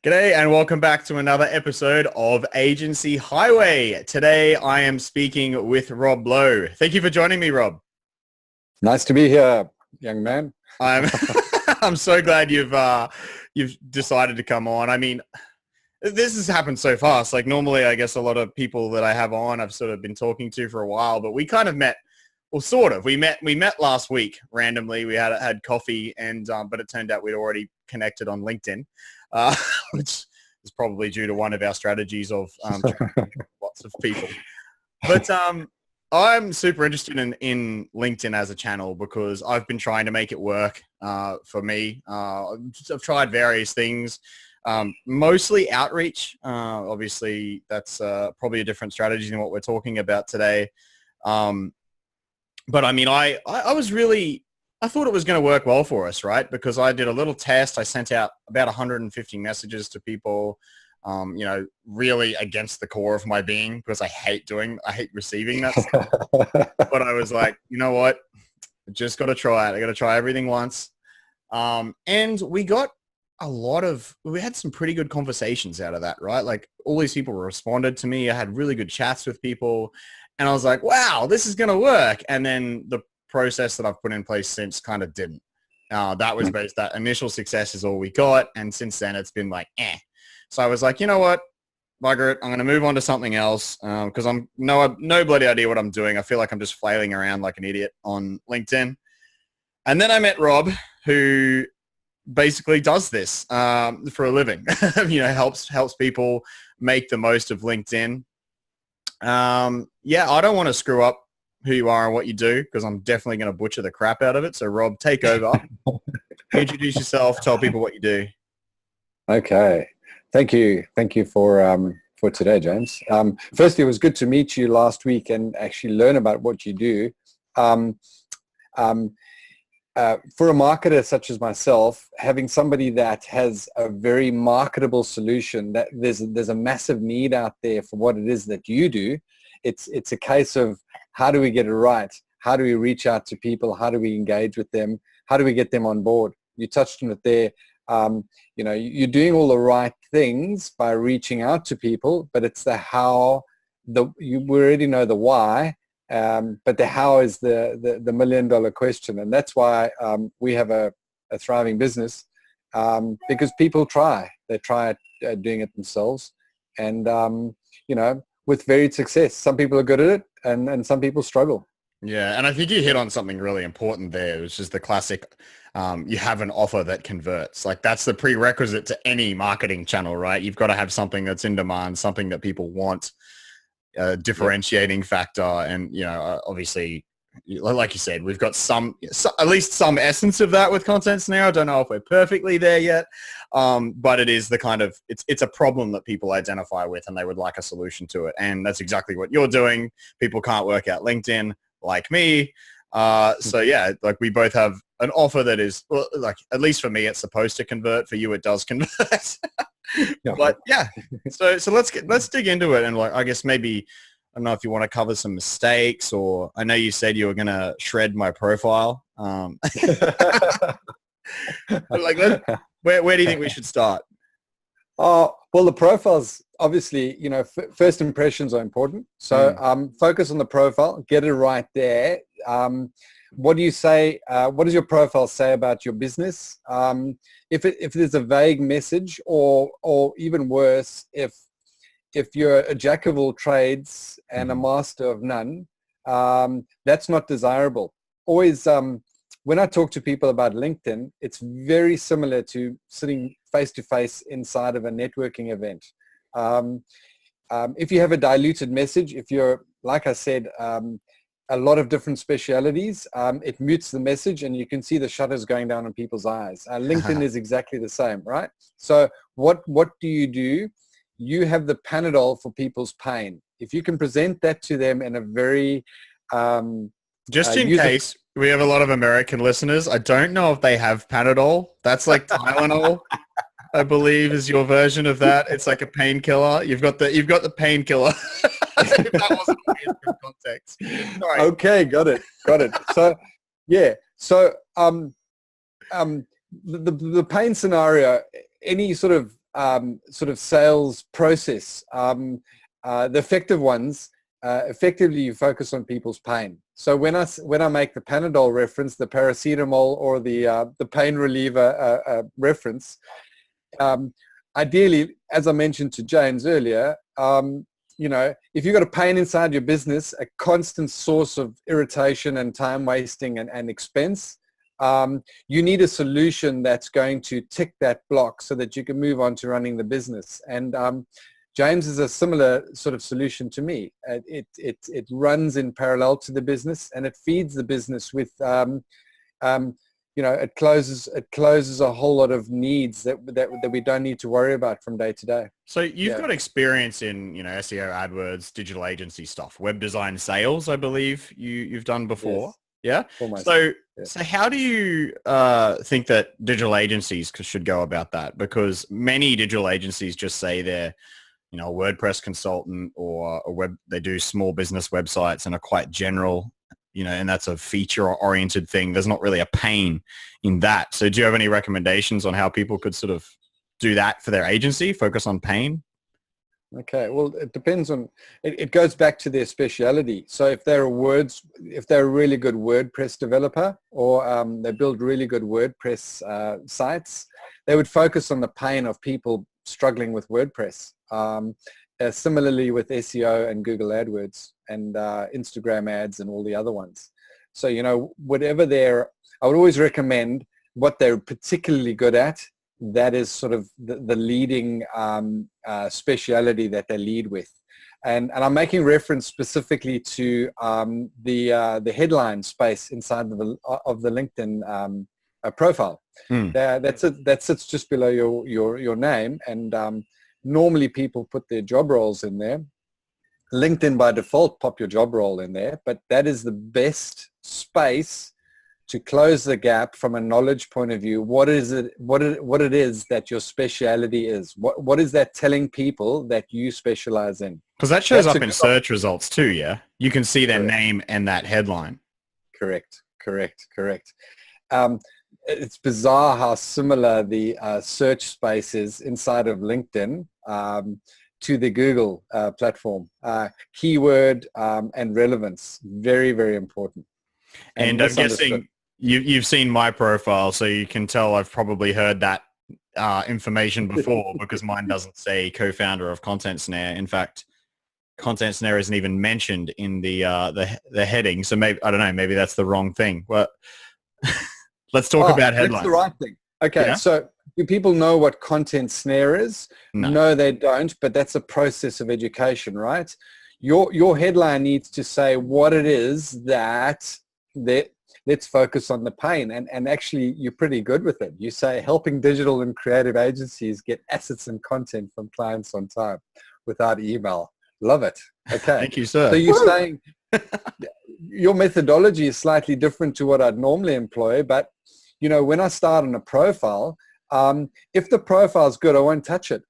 G'day and welcome back to another episode of Agency Highway. Today I am speaking with Rob Lowe. Thank you for joining me, Rob. Nice to be here, young man. I'm I'm so glad you've decided to come on. I mean, this has happened so fast. Like normally, I guess a lot of people that I have on, I've sort of been talking to for a while, but we kind of met. Well, sort of. We met last week randomly. We had coffee, and but it turned out we'd already connected on LinkedIn, which is probably due to one of our strategies of lots of people. But I'm super interested in LinkedIn as a channel because I've been trying to make it work for me. I've tried various things, mostly outreach. Obviously, that's probably a different strategy than what we're talking about today. But I mean, I thought it was going to work well for us, right? Because I did a little test. I sent out about 150 messages to people, really against the core of my being because I hate receiving that stuff. But I was like, you know what? I just got to try it. I got to try everything once. And we had some pretty good conversations out of that, right? Like all these people responded to me. I had really good chats with people. And I was like, wow, this is going to work. And then the process that I've put in place since kind of didn't. That initial success is all we got. And since then it's been like, eh. So I was like, you know what, Margaret, I'm going to move on to something else because I've no bloody idea what I'm doing. I feel like I'm just flailing around like an idiot on LinkedIn. And then I met Rob, who basically does this for a living, helps people make the most of LinkedIn. I don't want to screw up who you are and what you do because I'm definitely going to butcher the crap out of it. So Rob, take over. Introduce yourself. Tell people what you do. Okay. Thank you for today, James. Firstly, it was good to meet you last week and actually learn about what you do. For a marketer such as myself, having somebody that has a very marketable solution, that there's a massive need out there for what it is that you do. It's a case of how do we get it right? How do we reach out to people? How do we engage with them? How do we get them on board? You touched on it there. You're doing all the right things by reaching out to people, but it's the how. We already know the why. But the how is the $1 million question, and that's why we have a thriving business because people try doing it themselves, and with varied success. Some people are good at it, and some people struggle. Yeah, and I think you hit on something really important there, which is the classic. You have an offer that converts. Like that's the prerequisite to any marketing channel, right? You've got to have something that's in demand, something that people want. Differentiating factor, and obviously like you said, we've got at least some essence of that with content snare. I don't know if we're perfectly there yet, but it is the kind of it's a problem that people identify with and they would like a solution to it, and that's exactly what you're doing. People can't work out LinkedIn like me, so yeah, like we both have an offer that is, well, like at least for me it's supposed to convert. For you it does convert. But yeah, so let's dig into it, and like I guess maybe I don't know if you want to cover some mistakes, or I know you said you were gonna shred my profile. But like, where do you think we should start? Oh, well, the profiles obviously, first impressions are important. So focus on the profile, get it right there. What do you say? What does your profile say about your business? If there's a vague message, or even worse, if you're a jack of all trades and a master of none, that's not desirable. Always, when I talk to people about LinkedIn, it's very similar to sitting face-to-face inside of a networking event. If you have a diluted message, if you're, like I said, a lot of different specialities, it mutes the message and you can see the shutters going down on people's eyes. LinkedIn is exactly the same, right? So what do? You have the Panadol for people's pain. If you can present that to them in a very... just in case we have a lot of American listeners, I don't know if they have Panadol. That's like Tylenol, I believe, is your version of that. It's like a painkiller. You've got the painkiller. If that wasn't obvious from context. Sorry. Okay, got it. So yeah, so the pain scenario, any sort of sort of sales process. The effective ones, effectively you focus on people's pain. So when I make the Panadol reference, the paracetamol, or the pain reliever reference, ideally, as I mentioned to James earlier, if you've got a pain inside your business, a constant source of irritation and time wasting and expense, you need a solution that's going to tick that block so that you can move on to running the business. And James is a similar sort of solution to me. It runs in parallel to the business, and it feeds the business with it closes a whole lot of needs that we don't need to worry about from day to day. So you've got experience in, SEO, AdWords, digital agency stuff, web design, sales, I believe you've done before. Yes. Yeah. So how do you think that digital agencies should go about that? Because many digital agencies just say they're, a WordPress consultant or they do small business websites and are quite general, and that's a feature-oriented thing. There's not really a pain in that. So do you have any recommendations on how people could sort of do that for their agency, focus on pain? Okay, well, it depends on, it goes back to their speciality. So if they're a really good WordPress developer, or they build really good WordPress sites, they would focus on the pain of people struggling with WordPress. Similarly with SEO and Google AdWords and Instagram ads and all the other ones. So, whatever I would always recommend what they're particularly good at. That is sort of the leading speciality that they lead with. And I'm making reference specifically to the headline space inside of the LinkedIn profile. That sits just below your name, and normally people put their job roles in there. LinkedIn by default pop your job role in there, but that is the best space to close the gap from a knowledge point of view. What it is that your speciality is. What is that telling people that you specialize in? Because that shows up in search results too, yeah? You can see their name and that headline. Correct. It's bizarre how similar the search space is inside of LinkedIn to the Google platform. Keyword and relevance, very, very important. And I'm guessing you've seen my profile, so you can tell I've probably heard that information before because mine doesn't say co-founder of Content Snare. In fact, Content Snare isn't even mentioned in the heading. So maybe, I don't know, maybe that's the wrong thing. Well, let's talk about headlines. That's the right thing. Okay, So do people know what Content Snare is? No, they don't, but that's a process of education, right? Your headline needs to say what it is that let's focus on the pain. And actually, you're pretty good with it. You say, helping digital and creative agencies get assets and content from clients on time without email. Love it. Okay. Thank you, sir. So you're saying your methodology is slightly different to what I'd normally employ. But, when I start on a profile, if the profile is good, I won't touch it.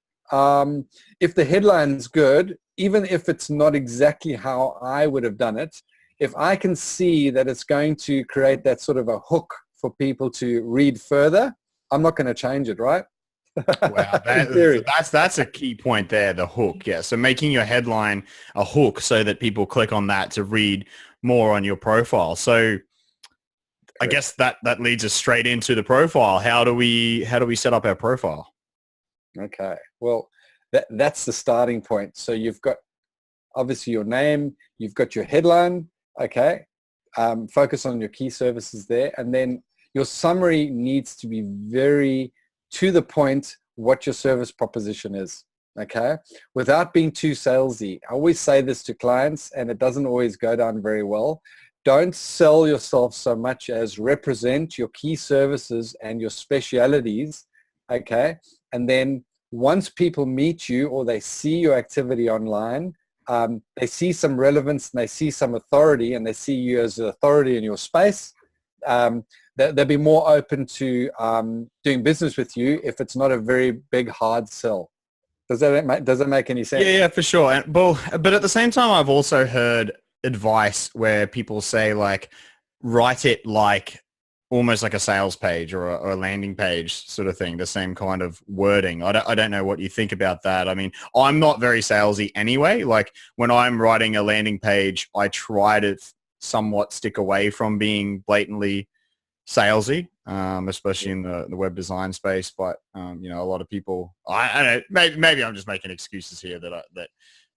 If the headline's good, even if it's not exactly how I would have done it, if I can see that it's going to create that sort of a hook for people to read further, I'm not going to change it, right? Wow, that's a key point there, the hook. Yeah, so making your headline a hook so that people click on that to read more on your profile. So I guess that leads us straight into the profile. How do we set up our profile? Okay, well, that's the starting point. So you've got obviously your name, you've got your headline. Okay, focus on your key services there, and then your summary needs to be very to the point what your service proposition is. Okay, without being too salesy. I always say this to clients, and it doesn't always go down very well. Don't sell yourself so much as represent your key services and your specialities. Okay, and then once people meet you or they see your activity online, they see some relevance and they see some authority and they see you as an authority in your space, they'll be more open to doing business with you if it's not a very big, hard sell. Does that make any sense? Yeah, for sure. But at the same time, I've also heard advice where people say, like, write it like almost like a sales page or a landing page sort of thing, the same kind of wording. I don't know what you think about that. I mean, I'm not very salesy anyway. Like when I'm writing a landing page, I try to somewhat stick away from being blatantly salesy, especially in the web design space. But you know, a lot of people, I don't know, maybe I'm just making excuses here that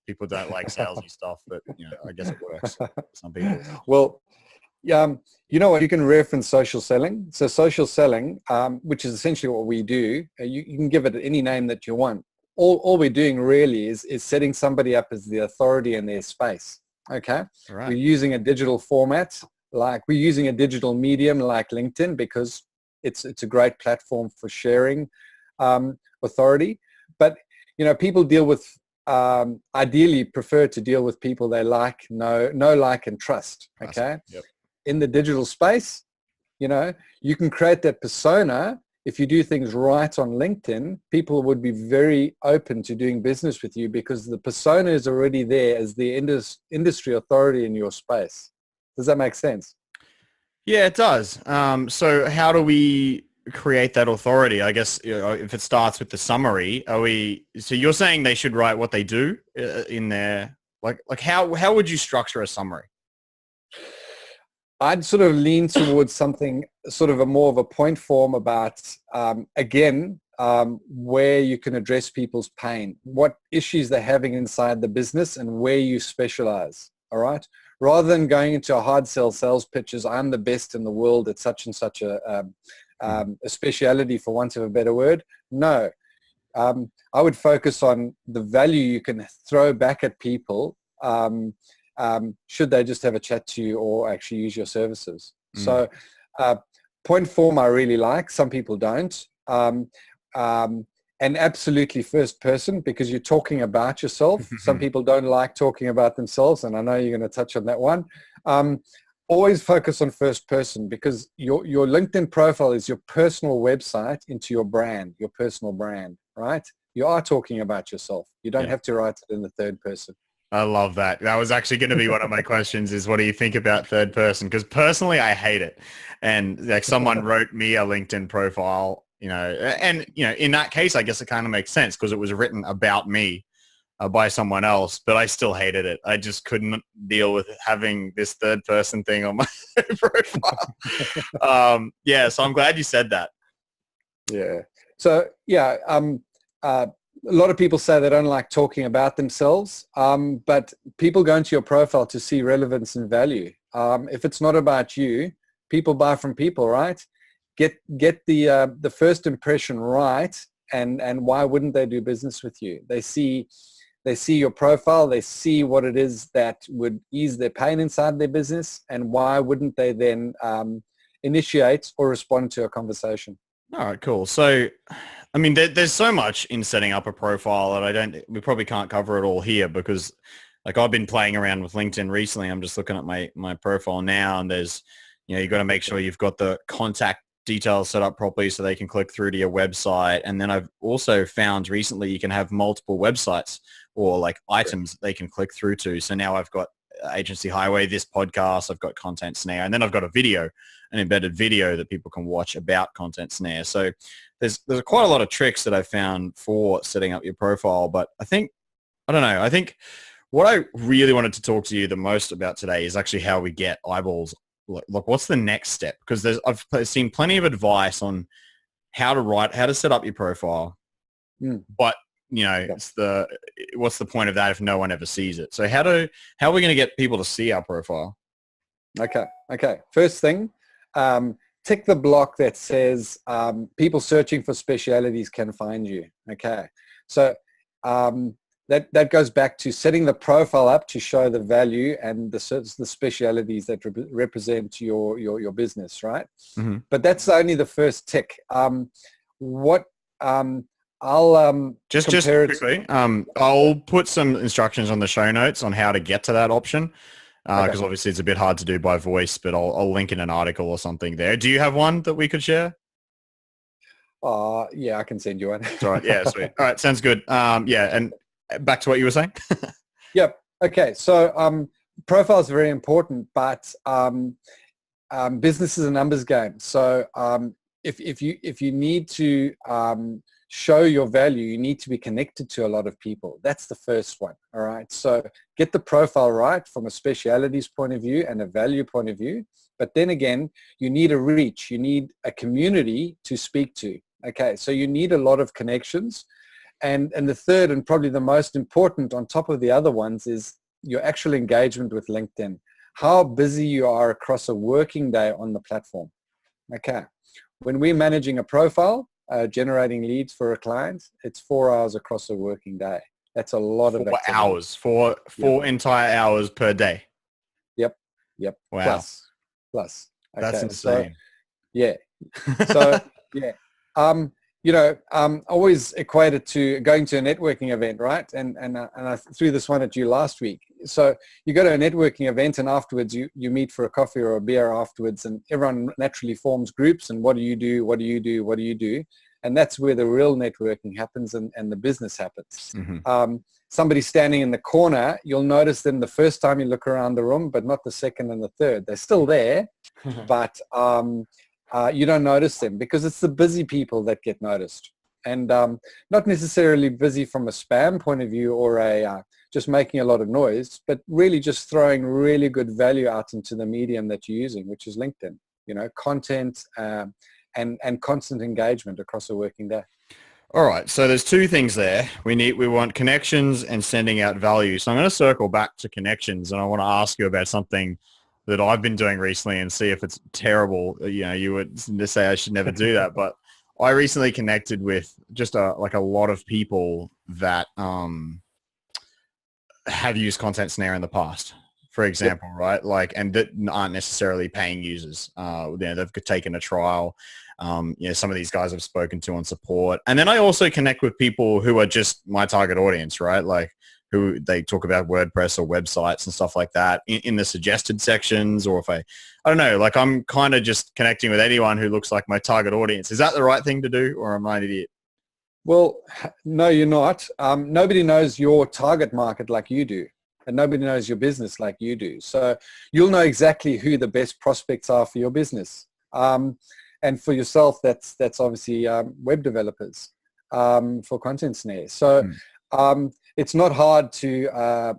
people don't like salesy stuff, but you know, I guess it works for some people. Well, you know what? You can reference social selling. So social selling, which is essentially what we do, you can give it any name that you want. All we're doing really is setting somebody up as the authority in their space. Okay. All right. We're using a digital format, like we're using a digital medium like LinkedIn, because it's a great platform for sharing authority. But you know, people deal with ideally prefer to deal with people they like, know, like, and trust. Okay. Yep. In the digital space, you know, you can create that persona. If you do things right on LinkedIn, people would be very open to doing business with you because the persona is already there as the industry authority in your space. Does that make sense? Yeah, it does. So how do we create that authority? I guess, you know, if it starts with the summary, so you're saying they should write what they do in there, like how would you structure a summary? I'd sort of lean towards something sort of a more of a point form about, where you can address people's pain, what issues they're having inside the business and where you specialize. All right. Rather than going into a hard sales pitches, I'm the best in the world at such and such a speciality, for want of a better word. No, I would focus on the value you can throw back at people should they just have a chat to you or actually use your services. So point form I really like. Some people don't. And absolutely first person, because you're talking about yourself. Some people don't like talking about themselves, and I know you're going to touch on that one. Always focus on first person, because your LinkedIn profile is your personal website into your brand, your personal brand, right? You are talking about yourself. You don't have to write it in the third person. I love that. That was actually going to be one of my questions is, what do you think about third person? Because personally, I hate it. And like someone wrote me a LinkedIn profile, you know, and, you know, in that case, I guess it kind of makes sense because it was written about me by someone else, but I still hated it. I just couldn't deal with having this third person thing on my profile. So I'm glad you said that. Yeah. So, a lot of people say they don't like talking about themselves, but people go into your profile to see relevance and value. If it's not about you, people buy from people, right? Get the first impression right, and why wouldn't they do business with you? They see your profile, they see what it is that would ease their pain inside their business, and why wouldn't they then initiate or respond to a conversation? All right, cool. So, I mean, there's so much in setting up a profile that we probably can't cover it all here because, like, I've been playing around with LinkedIn recently. I'm just looking at my profile now, and there's, you know, you got to make sure you've got the contact details set up properly so they can click through to your website. And then I've also found recently you can have multiple websites or like items that they can click through to. So now I've got Agency Highway, this podcast, I've got Content Snare, and then I've got a video, an embedded video that people can watch about Content Snare. So there's quite a lot of tricks that I found for setting up your profile. But I think what I really wanted to talk to you the most about today is actually how we get eyeballs. Like what's the next step? Because I've seen plenty of advice on how to set up your profile, but you know, what's the point of that if no one ever sees it? So how are we going to get people to see our profile? Okay. First thing, tick the block that says people searching for specialities can find you. Okay. So that goes back to setting the profile up to show the value and the specialities that represent your business, right? Mm-hmm. But that's only the first tick. I'll just quickly. I'll put some instructions on the show notes on how to get to that option because obviously it's a bit hard to do by voice, but I'll link in an article or something there. Do you have one that we could share? Yeah, I can send you one. That's all right. Yeah, sweet. All right, sounds good. And back to what you were saying. Yep. Okay. So profile is very important, but business is a numbers game. So if you need to show your value, you need to be connected to a lot of people. That's the first one. All right. So get the profile right from a specialities point of view and a value point of view. But then again, you need a reach. You need a community to speak to. Okay. So you need a lot of connections. And the third and probably the most important on top of the other ones is your actual engagement with LinkedIn. How busy you are across a working day on the platform. Okay. When we're managing a profile, generating leads for a client, it's 4 hours across a working day. That's a lot of activity. 4 hours, four entire hours per day. Yep. Wow. Plus. Okay. That's insane. So, yeah. So, yeah. Always equated to going to a networking event, right? And I threw this one at you last week. So you go to a networking event and afterwards you meet for a coffee or a beer afterwards, and everyone naturally forms groups and what do you do? What do you do? What do you do? And that's where the real networking happens and the business happens. Mm-hmm. Somebody standing in the corner, you'll notice them the first time you look around the room, but not the second and the third. They're still there, but you don't notice them because it's the busy people that get noticed, and not necessarily busy from a spam point of view or a just making a lot of noise, but really just throwing really good value out into the medium that you're using, which is LinkedIn. Content and constant engagement across a working day. All right. So there's two things there. We want connections and sending out value. So I'm going to circle back to connections, and I want to ask you about something that I've been doing recently and see if it's terrible. You would say I should never do that, but I recently connected with just a lot of people that have used Content Snare in the past, for example, right? And that aren't necessarily paying users. They've taken a trial. Some of these guys I've spoken to on support. And then I also connect with people who are just my target audience, right? Like who they talk about WordPress or websites and stuff like that in the suggested sections, or if I don't know, I'm kind of just connecting with anyone who looks like my target audience. Is that the right thing to do, or am I an idiot? Well, no, you're not. Nobody knows your target market like you do, and nobody knows your business like you do. So you'll know exactly who the best prospects are for your business. And for yourself, that's obviously web developers for Content Snare. So it's not hard to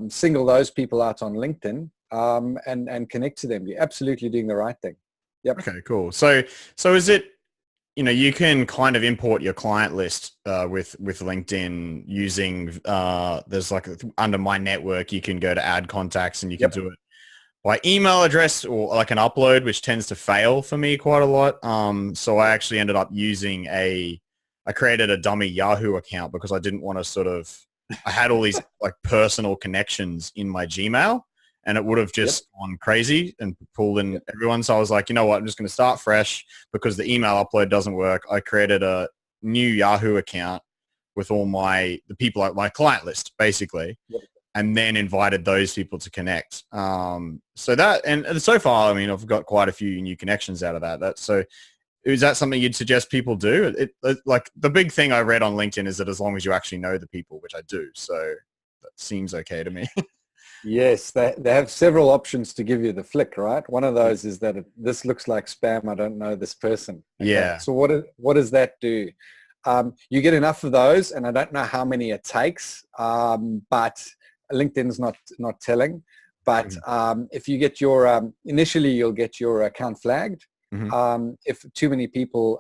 single those people out on LinkedIn and connect to them. You're absolutely doing the right thing. Yep. Okay, cool. So is it, you can kind of import your client list with LinkedIn using, there's under my network, you can go to add contacts and you can do it by email address or an upload, which tends to fail for me quite a lot. So I actually ended up using I created a dummy Yahoo account because I didn't want to I had all these personal connections in my Gmail, and it would have just gone crazy and pulled in everyone. So I was like, you know what, I'm just going to start fresh because the email upload doesn't work. I created a new Yahoo account with all the people, like my client list, basically, and then invited those people to connect. So that, and so far, I've got quite a few new connections out of that. So is that something you'd suggest people do? The big thing I read on LinkedIn is that as long as you actually know the people, which I do. So that seems okay to me. Yes, they have several options to give you the flick, right? One of those is that this looks like spam. I don't know this person. Okay? Yeah. So what does that do? You get enough of those, and I don't know how many it takes, but LinkedIn's not telling. But if you get your initially, you'll get your account flagged. Mm-hmm. If too many people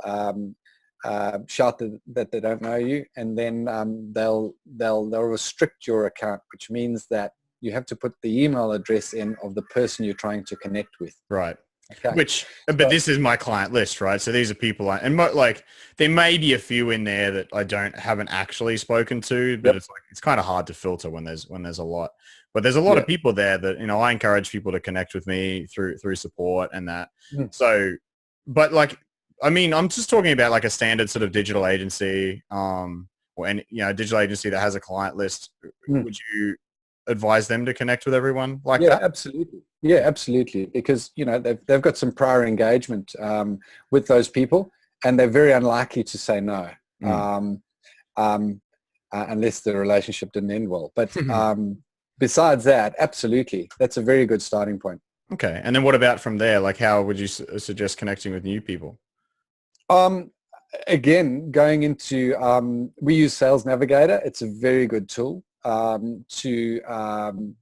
shout that they don't know you, and then they'll restrict your account, which means that you have to put the email address in of the person you're trying to connect with. Right. Okay. But this is my client list, right? So these are people, there may be a few in there that I haven't actually spoken to, but it's kind of hard to filter when there's a lot. But there's a lot of people there that, I encourage people to connect with me through support and that. So, but I'm just talking about a standard sort of digital agency, digital agency that has a client list. Would you advise them to connect with everyone that? Yeah, absolutely. Because, they've got some prior engagement with those people, and they're very unlikely to say no, unless the relationship didn't end well. But besides that, absolutely. That's a very good starting point. Okay. And then what about from there? Like, how would you suggest connecting with new people? Um, Again, going into, we use Sales Navigator. It's a very good tool to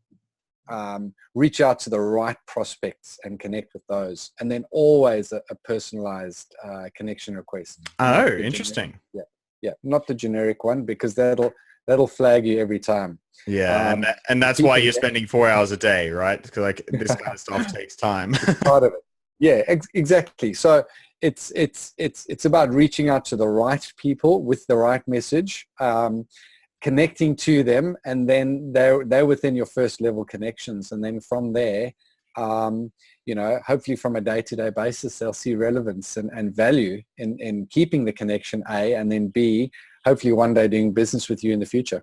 reach out to the right prospects and connect with those. And then always a personalized connection request. Oh, Not the interesting. yeah, yeah, not the generic one, because that'll flag you every time. Yeah, and that's why People, you're spending 4 hours a day, right? 'Cause, like, this kind of stuff takes time. part of it. Yeah, exactly. So it's about reaching out to the right people with the right message, connecting to them, and then they're within your first level connections, and then from there, hopefully from a day-to-day basis, they'll see relevance and value in keeping the connection, A, and then B, hopefully one day doing business with you in the future.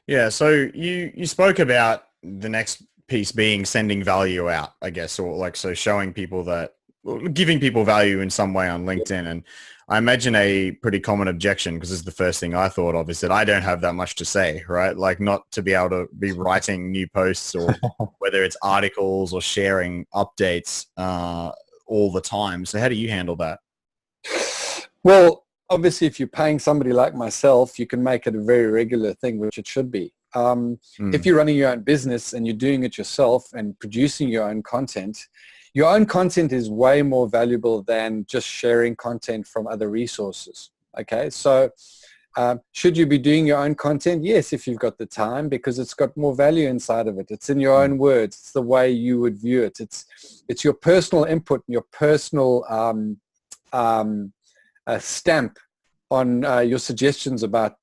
Yeah, so you spoke about the next piece being sending value out, I guess, or like, so showing people that, well, giving people value in some way on LinkedIn. And I imagine a pretty common objection, because this is the first thing I thought of, is that I don't have that much to say, right? Like, not to be able to be writing new posts, or whether it's articles or sharing updates all the time. So how do you handle that? Well, obviously, if you're paying somebody like myself, you can make it a very regular thing, which it should be. If you're running your own business and you're doing it yourself and producing your own content is way more valuable than just sharing content from other resources. Okay, so should you be doing your own content? Yes, if you've got the time, because it's got more value inside of it. It's in your own words. It's the way you would view it. It's your personal input, your personal stamp on your suggestions about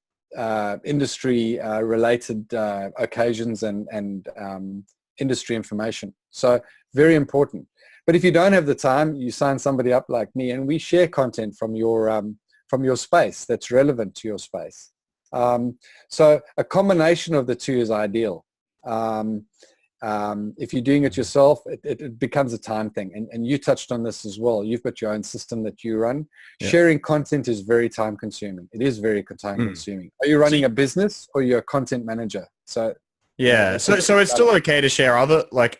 industry related occasions and industry information. So very important. But if you don't have the time, you sign somebody up like me, and we share content from your space that's relevant to your space. So a combination of the two is ideal. If you're doing it yourself, it becomes a time thing. And you touched on this as well. You've got your own system that you run. Yeah. Sharing content is very time consuming. It is very time consuming. Are you running a business, or you're a content manager? So yeah, so it's still okay to share other, like,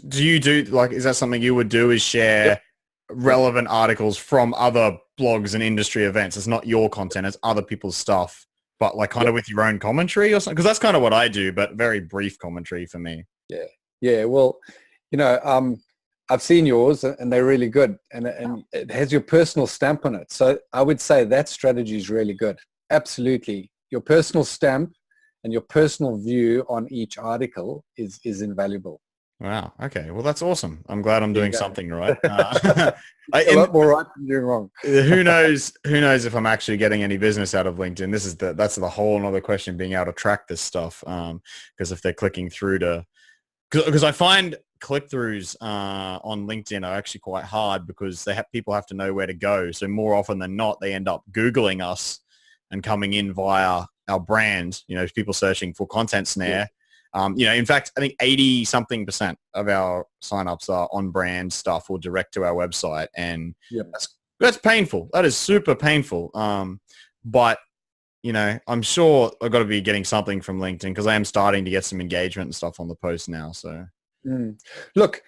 do you do, like, is that something you would do, is share relevant articles from other blogs and industry events? It's not your content, it's other people's stuff, but like kind of with your own commentary or something? Because that's kind of what I do, but very brief commentary for me. Yeah. Yeah. Well, I've seen yours and they're really good, and it has your personal stamp on it. So I would say that strategy is really good. Absolutely. Your personal stamp and your personal view on each article is invaluable. Wow. Okay. Well, that's awesome. I'm glad I'm doing something right. A lot more right than doing wrong. Who knows if I'm actually getting any business out of LinkedIn. That's the whole other question, being able to track this stuff. Because if they're clicking through because I find click-throughs on LinkedIn are actually quite hard, because people have to know where to go. So more often than not, they end up Googling us and coming in via our brand. People searching for Content Snare. In fact, I think 80-something% of our signups are on brand stuff or direct to our website. And that's painful. That is super painful. But, I'm sure I've got to be getting something from LinkedIn, because I am starting to get some engagement and stuff on the post now. So look,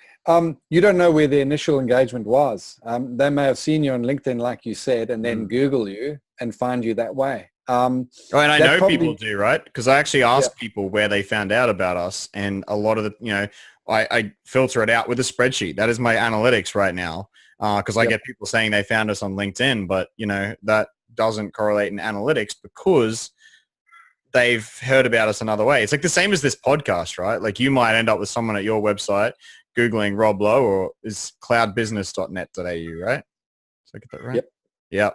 you don't know where the initial engagement was. They may have seen you on LinkedIn, like you said, and then Google you and find you that way. And I know people do, right? Because I actually asked people where they found out about us, and a lot of the, I filter it out with a spreadsheet. That is my analytics right now, because I get people saying they found us on LinkedIn, but that doesn't correlate in analytics, because they've heard about us another way. It's like the same as this podcast, right? Like, you might end up with someone at your website Googling Rob Lowe, or is cloudbusiness.net.au, right? Did I get that right? Yep. Yeah.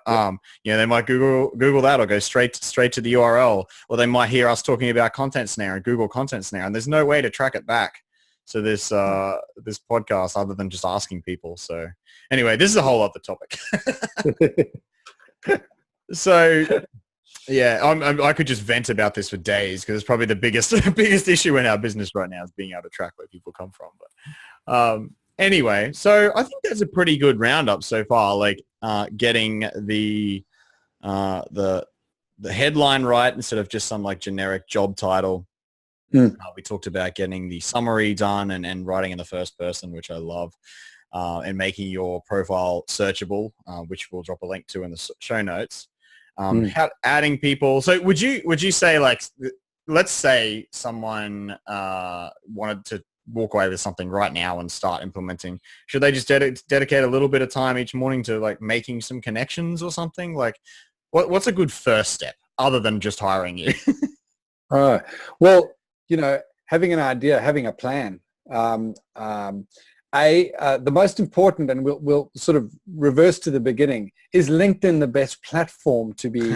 They might Google that, or go straight to the URL, or they might hear us talking about Content Snare and Google Content Snare, and there's no way to track it back. So this podcast, other than just asking people. So anyway, this is a whole other topic. So I could just vent about this for days, because it's probably the biggest issue in our business right now, is being able to track where people come from. But anyway, so I think that's a pretty good roundup so far. Like, getting the headline right instead of just some like generic job title. Mm. We talked about getting the summary done and writing in the first person, which I love, and making your profile searchable, which we'll drop a link to in the show notes. Mm. How adding people. So would you say, like, let's say someone wanted to walk away with something right now and start implementing, should they just dedicate a little bit of time each morning to like making some connections or something? Like what's a good first step other than just hiring you? Well, having an idea, having a plan. The most important, and we'll sort of reverse to the beginning, is LinkedIn the best platform to be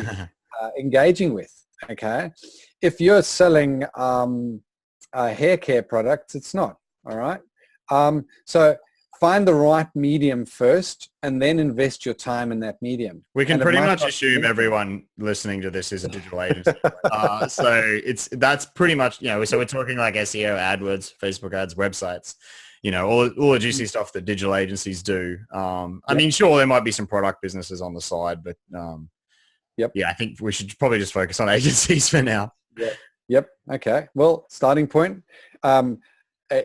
engaging with? Okay, if you're selling hair care products, it's not. All right. So find the right medium first, and then invest your time in that medium. We can And pretty much assume everyone listening to this is a digital agency. So that's pretty much, so we're talking like SEO, AdWords, Facebook ads, websites, all the juicy stuff that digital agencies do. I mean, sure, there might be some product businesses on the side, but yeah, I think we should probably just focus on agencies for now. Yep. Okay. Well, starting point.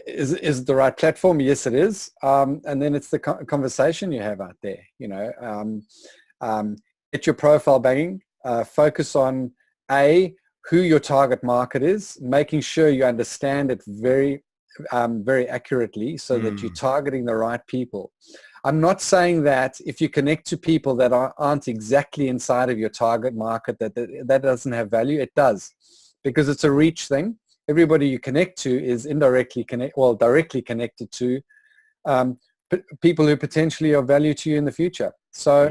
Is it the right platform? Yes, it is. And then it's the conversation you have out there. Get your profile banging. Focus on who your target market is, making sure you understand it very, very accurately, so that you're targeting the right people. I'm not saying that if you connect to people that aren't exactly inside of your target market, that doesn't have value. It does, because it's a reach thing. Everybody you connect to is directly connected to people who potentially are value to you in the future. So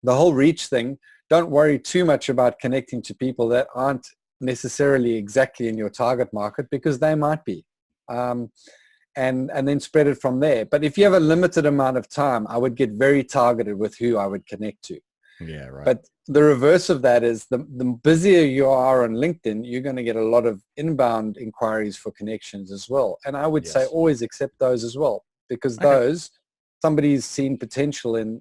the whole reach thing, don't worry too much about connecting to people that aren't necessarily exactly in your target market, because they might be. And then spread it from there. But if you have a limited amount of time, I would get very targeted with who I would connect to. Yeah, right. But the reverse of that is the busier you are on LinkedIn, you're going to get a lot of inbound inquiries for connections as well. And I would say always accept those as well, because those, somebody's seen potential in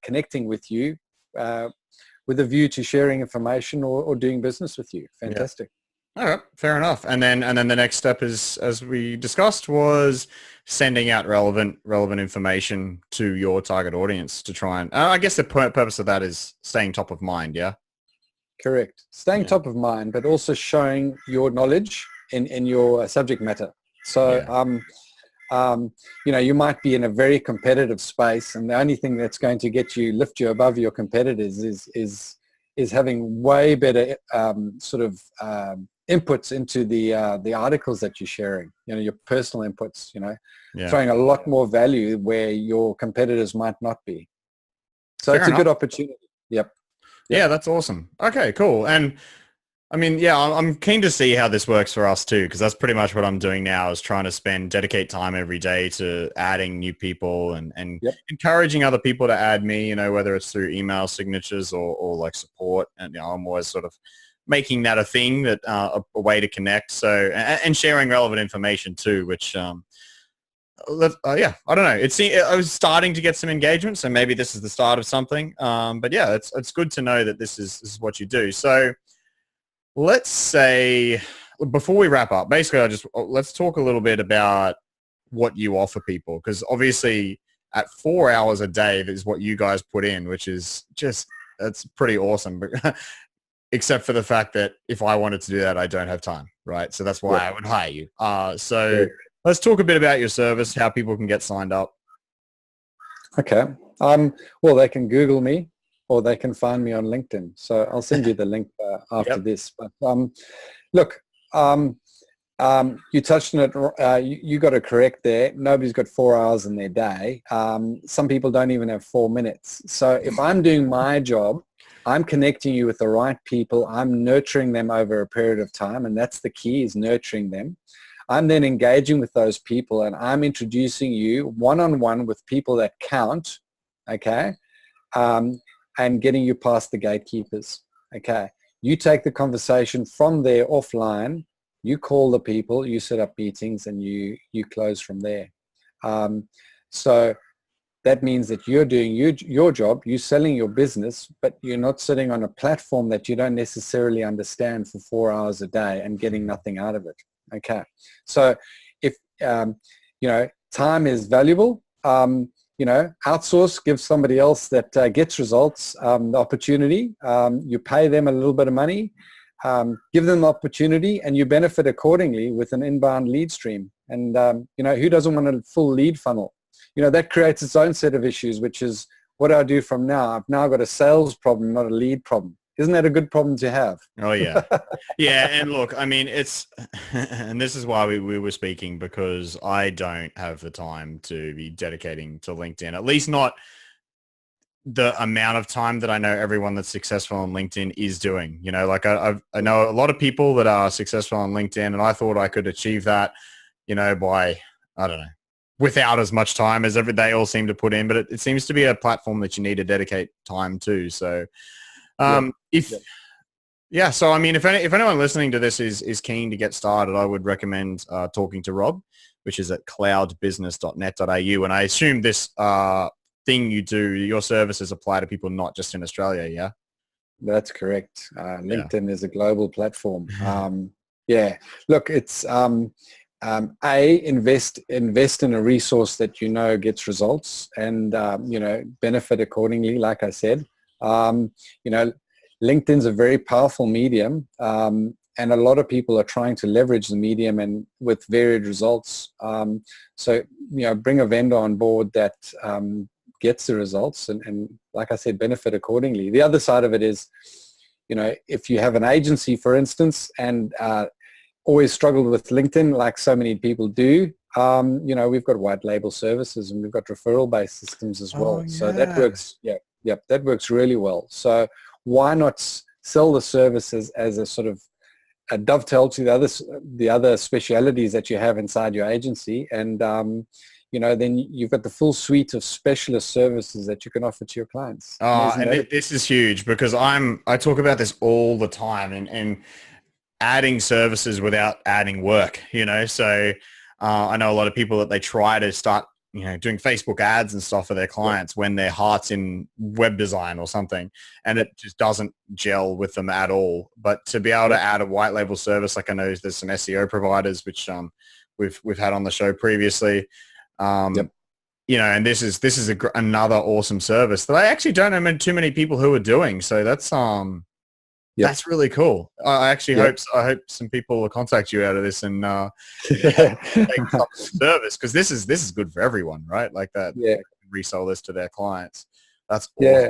connecting with you with a view to sharing information or doing business with you. Fantastic. All right, fair enough. And then the next step is, as we discussed, was sending out relevant information to your target audience to try and, I guess the purpose of that is staying top of mind. Yeah. Correct. Staying top of mind, but also showing your knowledge in your subject matter. So, you might be in a very competitive space, and the only thing that's going to lift you above your competitors is having way better inputs into the articles that you're sharing, your personal inputs, throwing a lot more value where your competitors might not be. So it's a good opportunity. Yep. Yeah, that's awesome. Okay, cool. And I mean, I'm keen to see how this works for us too, because that's pretty much what I'm doing now, is trying to dedicate time every day to adding new people and encouraging other people to add me, whether it's through email signatures or like support. And, I'm always sort of making that a thing, that a way to connect. So, and sharing relevant information too, which, I don't know. I was starting to get some engagement, so maybe this is the start of something. But yeah, it's good to know that this is what you do. So let's say, before we wrap up, basically, let's talk a little bit about what you offer people, because obviously at 4 hours a day, that is what you guys put in, which is that's pretty awesome. But except for the fact that if I wanted to do that, I don't have time, right? So that's why I would hire you. Let's talk a bit about your service, how people can get signed up. Okay. Well, they can Google me, or they can find me on LinkedIn. So I'll send you the link after this. But look, you touched on it. You got it correct there. Nobody's got 4 hours in their day. Some people don't even have 4 minutes. So if I'm doing my job, I'm connecting you with the right people. I'm nurturing them over a period of time, and that's the key, is nurturing them. I'm then engaging with those people, and I'm introducing you one-on-one with people that count, okay, and getting you past the gatekeepers, okay. You take the conversation from there offline, you call the people, you set up meetings, and you close from there. So that means that you're doing your job, you're selling your business, but you're not sitting on a platform that you don't necessarily understand for 4 hours a day and getting nothing out of it. Okay. So if, time is valuable, outsource, give somebody else that gets results the opportunity. You pay them a little bit of money, give them the opportunity, and you benefit accordingly with an inbound lead stream. And, who doesn't want a full lead funnel? That creates its own set of issues, which is what do I do from now? I've now got a sales problem, not a lead problem. Isn't that a good problem to have? Oh, yeah. Yeah. And look, I mean, and this is why we were speaking, because I don't have the time to be dedicating to LinkedIn, at least not the amount of time that I know everyone that's successful on LinkedIn is doing. I know a lot of people that are successful on LinkedIn, and I thought I could achieve that, by, I don't know, without as much time as they all seem to put in, but it seems to be a platform that you need to dedicate time to. So, so I mean, if anyone listening to this is keen to get started, I would recommend talking to Rob, which is at cloudbusiness.net.au. And I assume this thing you do, your services apply to people not just in Australia, yeah? That's correct. LinkedIn is a global platform. Look, it's invest in a resource that gets results, and benefit accordingly. Like I said, LinkedIn's a very powerful medium, and a lot of people are trying to leverage the medium and with varied results. So bring a vendor on board that gets the results, and like I said, benefit accordingly. The other side of it is, if you have an agency, for instance, and always struggled with LinkedIn like so many people do, we've got white label services and we've got referral based systems as well. Oh, yeah. So that works. That works really well. So why not sell the services as a sort of a dovetail to the other specialities that you have inside your agency, and then you've got the full suite of specialist services that you can offer to your clients. This is huge, because I talk about this all the time, and adding services without adding work, so I know a lot of people that they try to start, doing Facebook ads and stuff for their clients when their heart's in web design or something, and it just doesn't gel with them at all. But to be able to add a white label service, like I know there's some SEO providers, which we've had on the show previously, and this is another awesome service that I actually don't know too many people who are doing. So that's that's really cool. I actually hope some people will contact you out of this and take some service, because this is good for everyone, right? Like that. Yeah. Resell this to their clients. That's awesome. Yeah.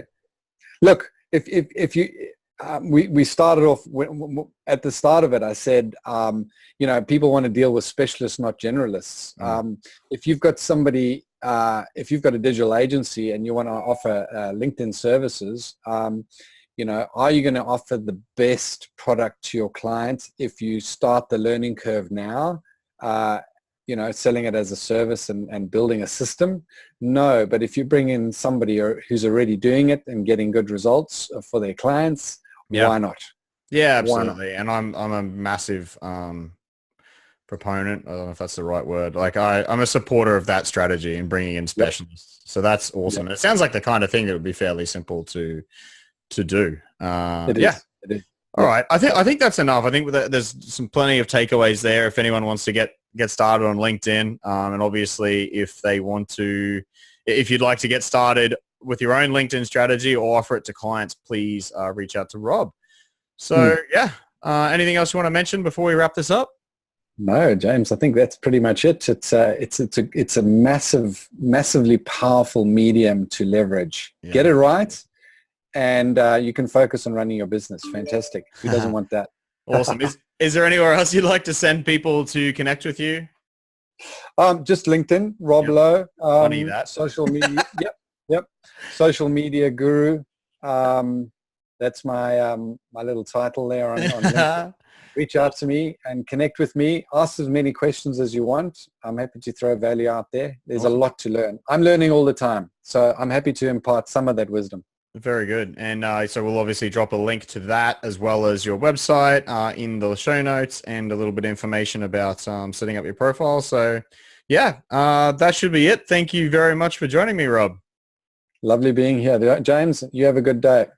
Look, if you we started off at the start of it. I said, people want to deal with specialists, not generalists. If you've got somebody, if you've got a digital agency and you want to offer LinkedIn services, are you going to offer the best product to your client if you start the learning curve now, selling it as a service and building a system? No, but if you bring in somebody who's already doing it and getting good results for their clients, why not? Yeah, absolutely. And I'm a massive proponent. I don't know if that's the right word. Like I'm a supporter of that strategy and bringing in specialists. So that's awesome. It sounds like the kind of thing that would be fairly simple to do. It is. All right. I think that's enough. I think there's some plenty of takeaways there if anyone wants to get started on LinkedIn. And obviously if you'd like to get started with your own LinkedIn strategy or offer it to clients, please reach out to Rob. So anything else you want to mention before we wrap this up? No, James, I think that's pretty much it. It's a massively powerful medium to leverage. Yeah. Get it right, and you can focus on running your business. Fantastic. Who doesn't want that? Awesome. Is there anywhere else you'd like to send people to connect with you? Just LinkedIn, Rob Lowe. Funny that. Social media. Yep. Social media guru. That's my my little title there on LinkedIn. Reach out to me and connect with me. Ask as many questions as you want. I'm happy to throw value out there. There's a lot to learn. I'm learning all the time, so I'm happy to impart some of that wisdom. Very good. And so we'll obviously drop a link to that as well as your website in the show notes and a little bit of information about setting up your profile. So that should be it. Thank you very much for joining me, Rob. Lovely being here. James, you have a good day.